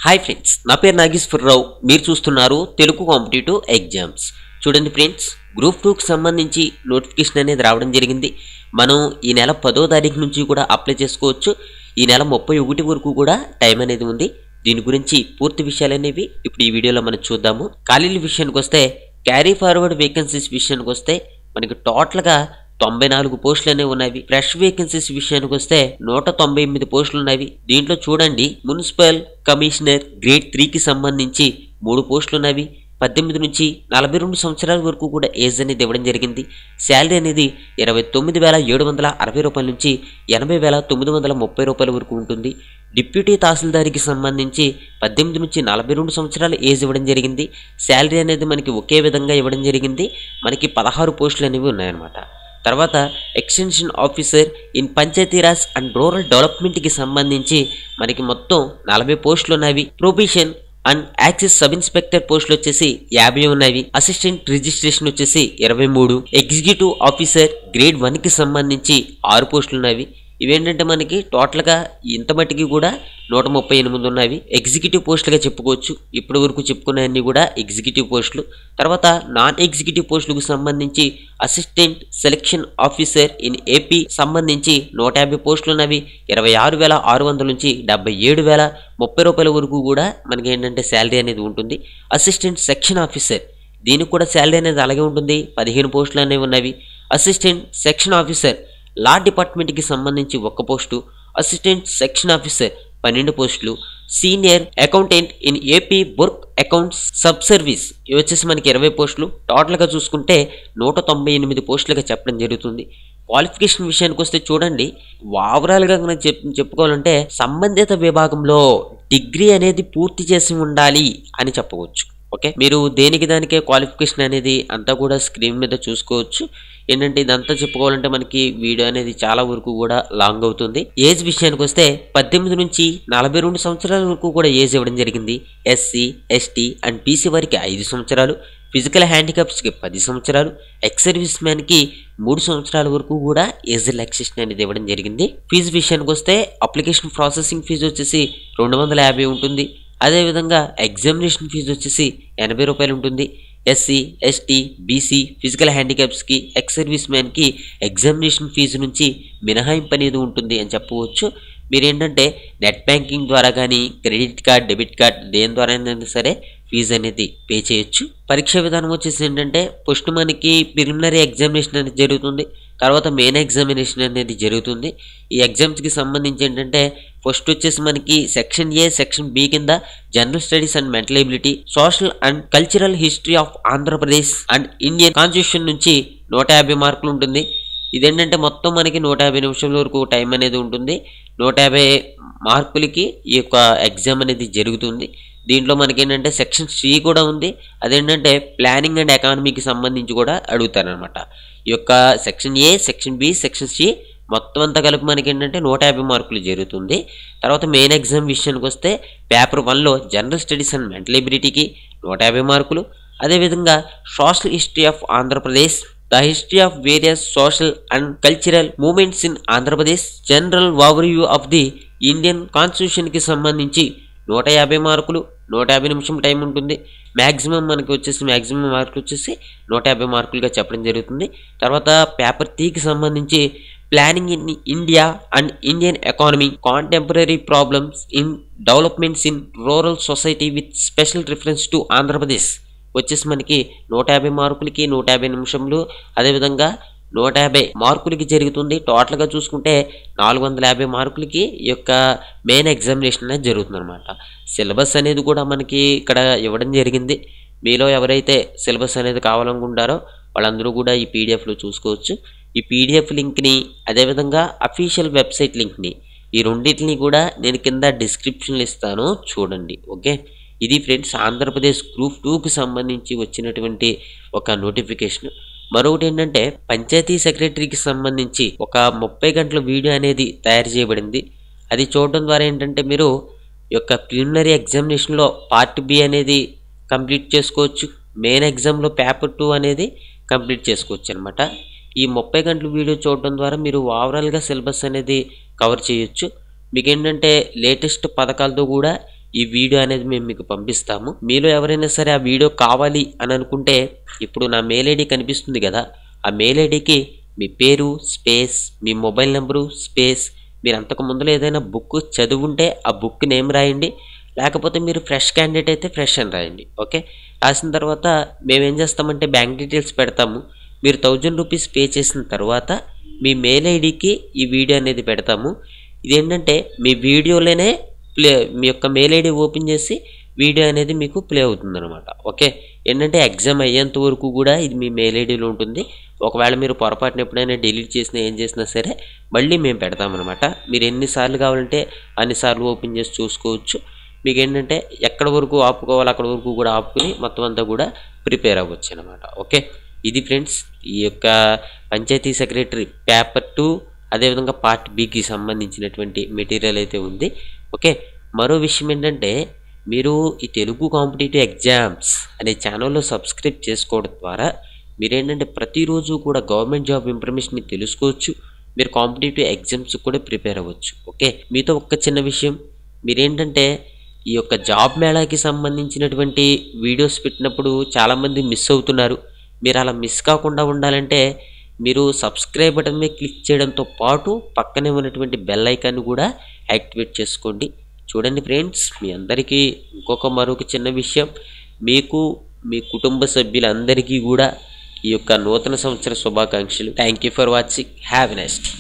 Hi friends, నా పేరు నాగేశ్వరరావు. మీరు చూస్తున్నారు తెలుగు కాంపిటేటివ్ ఎగ్జామ్స్. చూడండి ఫ్రెండ్స్, గ్రూప్ 2కి సంబంధించి నోటిఫికేషన్ అనేది రావడం జరిగింది. మనం ఈ నెల 10వ తారీఖు నుంచి కూడా అప్లై చేసుకోవచ్చు. ఈ నెల 31 వరకు కూడా టైం అనేది ఉంది. దీని గురించి పూర్తి విషయాలు అనేవి ఇప్పుడు ఈ వీడియోలో మనం చూద్దాము. ఖాళీల విషయానికి వస్తే, క్యారీ ఫార్వర్డ్ వేకెన్సీస్ విషయానికి వస్తే మనకి టోటల్గా 94 పోస్టులు అనేవి ఉన్నవి. ఫ్రెష్ వేకెన్సీస్ విషయానికి వస్తే 198 పోస్టులు ఉన్నవి. దీంట్లో చూడండి, మున్సిపల్ కమిషనర్ గ్రేడ్ 3కి సంబంధించి 3 పోస్టులు ఉన్నవి. 18 నుంచి 42 సంవత్సరాల వరకు కూడా ఏజ్ అనేది ఇవ్వడం జరిగింది. శాలరీ అనేది 29,760 రూపాయల నుంచి 80,930 రూపాయల వరకు ఉంటుంది. డిప్యూటీ తహసీల్దార్కి సంబంధించి 18 నుంచి 42 సంవత్సరాల ఏజ్ ఇవ్వడం జరిగింది. శాలరీ అనేది మనకి ఒకే విధంగా ఇవ్వడం జరిగింది. మనకి 16 పోస్టులు అనేవి ఉన్నాయన్నమాట. తర్వాత extension officer in Panchayati Raj and rural డెవలప్మెంట్కి సంబంధించి మనకి మొత్తం 40 పోస్టులు ఉన్నవి. Probation and access sub inspector పోస్టులు వచ్చేసి 50 ఉన్నవి. అసిస్టెంట్ రిజిస్ట్రేషన్ వచ్చేసి 23. ఎగ్జిక్యూటివ్ ఆఫీసర్ గ్రేడ్ 1కి సంబంధించి 6 పోస్టులు ఉన్నవి. ఇవేంటంటే మనకి టోటల్గా ఇంత మట్టికి కూడా 138 ఉన్నవి. ఎగ్జిక్యూటివ్ పోస్టులుగా చెప్పుకోవచ్చు. ఇప్పటి వరకు చెప్పుకున్నవన్నీ కూడా ఎగ్జిక్యూటివ్ పోస్టులు. తర్వాత నాన్ ఎగ్జిక్యూటివ్ పోస్టులకు సంబంధించి assistant selection officer in AP సంబంధించి 150 పోస్టులు ఉన్నవి. 26,600 నుంచి 77,030 రూపాయల వరకు కూడా మనకి ఏంటంటే శాలరీ అనేది ఉంటుంది. అసిస్టెంట్ సెక్షన్ ఆఫీసర్, దీనికి కూడా శాలరీ అనేది అలాగే ఉంటుంది. 15 పోస్టులు అనేవి ఉన్నవి. అసిస్టెంట్ సెక్షన్ ఆఫీసర్ లా డిపార్ట్మెంట్కి సంబంధించి 1 పోస్టు. అసిస్టెంట్ సెక్షన్ ఆఫీసర్ 12 పోస్టులు. Senior accountant in AP work accounts sub service ఇవి వచ్చేసి మనకి 20 పోస్టులు. టోటల్గా చూసుకుంటే 198 పోస్టులుగా చెప్పడం జరుగుతుంది. క్వాలిఫికేషన్ విషయానికి వస్తే చూడండి, ఓవరాల్గా చెప్పుకోవాలంటే సంబంధిత విభాగంలో డిగ్రీ అనేది పూర్తి చేసి ఉండాలి అని చెప్పవచ్చు. ఓకే, మీరు దేనికి దానికే క్వాలిఫికేషన్ అనేది అంతా కూడా స్క్రీన్ మీద చూసుకోవచ్చు. ఏంటంటే ఇదంతా చెప్పుకోవాలంటే మనకి వీడియో అనేది చాలా వరకు కూడా లాంగ్ అవుతుంది. ఏజ్ విషయానికి వస్తే 18 నుంచి 42 సంవత్సరాల వరకు కూడా ఏజ్ ఇవ్వడం జరిగింది. ఎస్సీ, ఎస్టీ అండ్ బీసీ వారికి 5 సంవత్సరాలు, ఫిజికల్ హ్యాండిక్యాప్స్కి 10 సంవత్సరాలు, ఎక్స్ సర్వీస్ మ్యాన్కి 3 సంవత్సరాల వరకు కూడా ఏజ్ రిలాక్సేషన్ అనేది ఇవ్వడం జరిగింది. ఫీజు విషయానికి వస్తే అప్లికేషన్ ప్రాసెసింగ్ ఫీజు వచ్చేసి 250 ఉంటుంది. అదేవిధంగా ఎగ్జామినేషన్ ఫీజు వచ్చేసి 80 రూపాయలు ఉంటుంది. ఎస్సీ, ఎస్టీ, బీసీ, ఫిజికల్ హ్యాండిక్యాప్స్కి, ఎక్స్ సర్వీస్ మ్యాన్కి ఎగ్జామినేషన్ ఫీజు నుంచి మినహాయింపు అనేది ఉంటుంది అని చెప్పవచ్చు. మీరేంటంటే నెట్ బ్యాంకింగ్ ద్వారా కానీ, క్రెడిట్ కార్డ్, డెబిట్ కార్డ్ దేని ద్వారా అయినా సరే ఫీజు అనేది పే చేయొచ్చు. పరీక్ష విధానం వచ్చేసి ఏంటంటే ఫస్ట్ మనకి ప్రిలిమినరీ ఎగ్జామినేషన్ అనేది జరుగుతుంది. తర్వాత మెయిన్ ఎగ్జామినేషన్ అనేది జరుగుతుంది. ఈ ఎగ్జామ్స్కి సంబంధించి ఏంటంటే ఫస్ట్ వచ్చేసి మనకి సెక్షన్ ఏ, సెక్షన్ బి కింద general studies and mental ability, social and cultural history of Andhra Pradesh and Indian constitution నుంచి 150 మార్కులు ఉంటుంది. ఇదేంటంటే మొత్తం మనకి 150 నిమిషాల వరకు టైం అనేది ఉంటుంది. 150 మార్కులకి ఈ యొక్క ఎగ్జామ్ అనేది జరుగుతుంది. దీంట్లో మనకి ఏంటంటే సెక్షన్ సి కూడా ఉంది. అదేంటంటే ప్లానింగ్ అండ్ ఎకానమీకి సంబంధించి కూడా అడుగుతారనమాట. ఈ యొక్క section A, section B, section C మొత్తం అంతా కలిపి మనకి ఏంటంటే 150 మార్కులు జరుగుతుంది. తర్వాత మెయిన్ ఎగ్జామ్ విషయానికి వస్తే పేపర్ 1లో జనరల్ స్టడీస్ అండ్ మెంటల్ ఎబిలిటీకి 150 మార్కులు. అదేవిధంగా social history of Andhra Pradesh, the history of various social and cultural movements in Andhra Pradesh, general overview of the Indian కాన్స్టిట్యూషన్కి సంబంధించి 150 మార్కులు. 150 నిమిషం టైం ఉంటుంది. మ్యాక్సిమం మనకి వచ్చేసి మ్యాక్సిమం మార్కులు వచ్చేసి 150 మార్కులుగా చెప్పడం జరుగుతుంది. తర్వాత పేపర్ 3కి సంబంధించి planning in India and Indian economy, contemporary problems in developments in rural society with special reference to Andhra Pradesh వచ్చేసి మనకి 150 మార్కులకి 150 నిమిషంలు. అదేవిధంగా 150 మార్కులకి జరుగుతుంది. టోటల్గా చూసుకుంటే 450 మార్కులకి ఈ యొక్క మెయిన్ ఎగ్జామినేషన్ అనేది జరుగుతుంది అనమాట. సిలబస్ అనేది కూడా మనకి ఇక్కడ ఇవ్వడం జరిగింది. మీలో ఎవరైతే సిలబస్ అనేది కావాలనుకుంటారో వాళ్ళందరూ కూడా ఈ పీడిఎఫ్లో చూసుకోవచ్చు. ఈ పీడిఎఫ్ లింక్ని, అదేవిధంగా అఫీషియల్ వెబ్సైట్ లింక్ని, ఈ రెండింటిని కూడా నేను కింద డిస్క్రిప్షన్లో ఇస్తాను, చూడండి. ఓకే, ఇది ఫ్రెండ్స్ ఆంధ్రప్రదేశ్ గ్రూప్ 2కి సంబంధించి వచ్చినటువంటి ఒక నోటిఫికేషన్. మరొకటి ఏంటంటే పంచాయతీ సెక్రటరీకి సంబంధించి ఒక 30 గంటల వీడియో అనేది తయారు చేయబడింది. అది చూడడం ద్వారా ఏంటంటే మీరు ఈ యొక్క ప్రిలిమినరీ ఎగ్జామినేషన్లో పార్ట్ బి అనేది కంప్లీట్ చేసుకోవచ్చు. మెయిన్ ఎగ్జామ్లో పేపర్ 2 అనేది కంప్లీట్ చేసుకోవచ్చు అనమాట. ఈ 30 గంటల వీడియో చూడడం ద్వారా మీరు ఓవరాల్గా సిలబస్ అనేది కవర్ చేయొచ్చు. మీకు ఏంటంటే లేటెస్ట్ పథకాలతో కూడా ఈ వీడియో అనేది మేము మీకు పంపిస్తాము. మీలో ఎవరైనా సరే ఆ వీడియో కావాలి అని అనుకుంటే ఇప్పుడు నా మెయిల్ ఐడి కనిపిస్తుంది కదా, ఆ మెయిల్ ఐడికి మీ పేరు స్పేస్ మీ మొబైల్ నెంబరు స్పేస్ మీరు అంతకు ముందులో ఏదైనా బుక్ చదువుంటే ఆ బుక్ నేమ్ రాయండి, లేకపోతే మీరు ఫ్రెష్ క్యాండిడేట్ అయితే ఫ్రెష్ అని రాయండి. ఓకే, రాసిన తర్వాత మేము ఏం చేస్తామంటే బ్యాంక్ డీటెయిల్స్ పెడతాము. మీరు 1000 రూపీస్ పే చేసిన తర్వాత మీ మెయిల్ ఐడికి ఈ వీడియో అనేది పెడతాము. ఇదేంటంటే మీ వీడియోలోనే మీ యొక్క మెయిల్ ఐడి ఓపెన్ చేసి వీడియో అనేది మీకు ప్లే అవుతుంది అనమాట. ఓకే, ఏంటంటే ఎగ్జామ్ అయ్యేంత వరకు కూడా ఇది మీ మెయిల్ ఐడిలో ఉంటుంది. ఒకవేళ మీరు పొరపాటున ఎప్పుడైనా డిలీట్ చేసినా ఏం చేసినా సరే మళ్ళీ మేము పెడతామన్నమాట. మీరు ఎన్నిసార్లు కావాలంటే అన్నిసార్లు ఓపెన్ చేసి చూసుకోవచ్చు. మీకు ఏంటంటే ఎక్కడ వరకు ఆపుకోవాలి అక్కడ వరకు కూడా ఆపుకుని మొత్తం అంతా కూడా ప్రిపేర్ అవ్వచ్చు అనమాట. ఓకే, ఇది ఫ్రెండ్స్ ఈ యొక్క పంచాయతీ సెక్రటరీ పేపర్ 2 అదేవిధంగా పార్ట్ బికి సంబంధించినటువంటి మెటీరియల్ అయితే ఉంది. ఓకే, మరో విషయం ఏంటంటే మీరు ఈ తెలుగు కాంపిటేటివ్ ఎగ్జామ్స్ అనే ఛానల్లో సబ్స్క్రైబ్ చేసుకోవడం ద్వారా మీరేంటంటే ప్రతిరోజు కూడా గవర్నమెంట్ జాబ్ ఇన్ఫర్మేషన్ తెలుసుకోవచ్చు. మీరు కాంపిటేటివ్ ఎగ్జామ్స్ కూడా ప్రిపేర్ అవ్వచ్చు. ఓకే, మీతో ఒక చిన్న విషయం, మీరేంటంటే ఈ యొక్క జాబ్ మేళాకి సంబంధించినటువంటి వీడియోస్ పెట్టినప్పుడు చాలామంది మిస్ అవుతున్నారు. మీరు అలా మిస్ కాకుండా ఉండాలంటే మీరు సబ్స్క్రైబ్ బటన్ మీద క్లిక్ చేయడంతో పాటు పక్కనే ఉన్నటువంటి బెల్ ఐకాన్ కూడా యాక్టివేట్ చేసుకోండి. చూడండి ఫ్రెండ్స్, మీ అందరికీ మరొక చిన్న విషయం, మీకు మీ కుటుంబ సభ్యులందరికీ కూడా ఈ యొక్క నూతన సంవత్సర శుభాకాంక్షలు. Thank you for watching. Have a nice day.